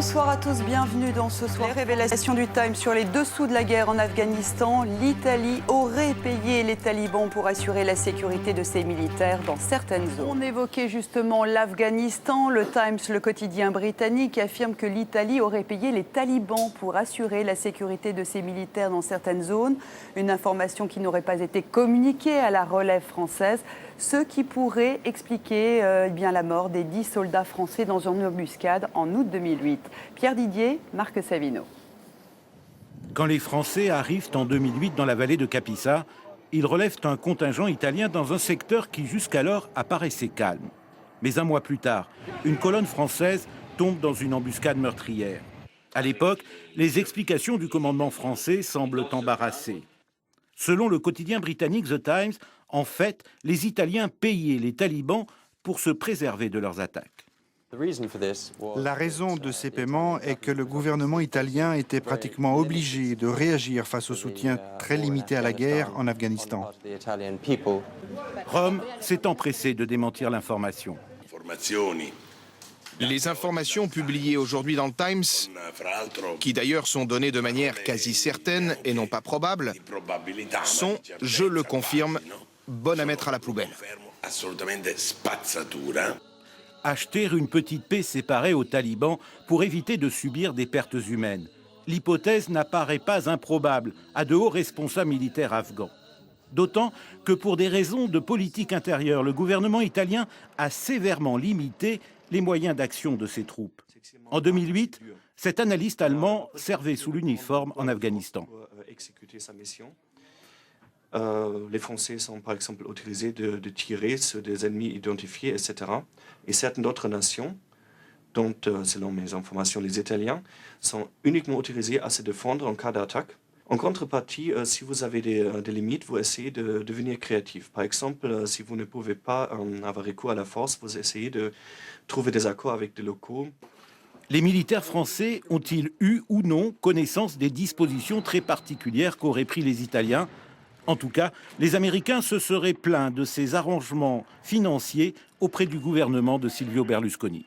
Bonsoir à tous, bienvenue dans ce soir. Les révélations du Times sur les dessous de la guerre en Afghanistan. L'Italie aurait payé les talibans pour assurer la sécurité de ses militaires dans certaines zones. On évoquait justement l'Afghanistan. Le Times, le quotidien britannique, affirme que l'Italie aurait payé les talibans pour assurer la sécurité de ses militaires dans certaines zones. Une information qui n'aurait pas été communiquée à la relève française. Ce qui pourrait expliquer bien la mort des 10 soldats français dans une embuscade en août 2008. Pierre Didier, Marc Savino. Quand les Français arrivent en 2008 dans la vallée de Kapisa, ils relèvent un contingent italien dans un secteur qui jusqu'alors apparaissait calme. Mais un mois plus tard, une colonne française tombe dans une embuscade meurtrière. À l'époque, les explications du commandement français semblent embarrassées. Selon le quotidien britannique The Times, en fait, les Italiens payaient les talibans pour se préserver de leurs attaques. La raison de ces paiements est que le gouvernement italien était pratiquement obligé de réagir face au soutien très limité à la guerre en Afghanistan. Rome s'est empressé de démentir l'information. Les informations publiées aujourd'hui dans le Times, qui d'ailleurs sont données de manière quasi certaine et non pas probable, sont, je le confirme, bonnes à mettre à la poubelle. Acheter une petite paix séparée aux talibans pour éviter de subir des pertes humaines. L'hypothèse n'apparaît pas improbable à de hauts responsables militaires afghans. D'autant que pour des raisons de politique intérieure, le gouvernement italien a sévèrement limité les moyens d'action de ses troupes. En 2008, cet analyste allemand servait sous l'uniforme en Afghanistan. Les Français sont par exemple autorisés de tirer sur des ennemis identifiés, etc. Et certaines autres nations, dont, selon mes informations, les Italiens, sont uniquement autorisés à se défendre en cas d'attaque. En contrepartie, si vous avez des limites, vous essayez de devenir créatif. Par exemple, si vous ne pouvez pas avoir recours à la force, vous essayez de trouver des accords avec des locaux. Les militaires français ont-ils eu ou non connaissance des dispositions très particulières qu'auraient pris les Italiens ? En tout cas, les Américains se seraient plaints de ces arrangements financiers auprès du gouvernement de Silvio Berlusconi.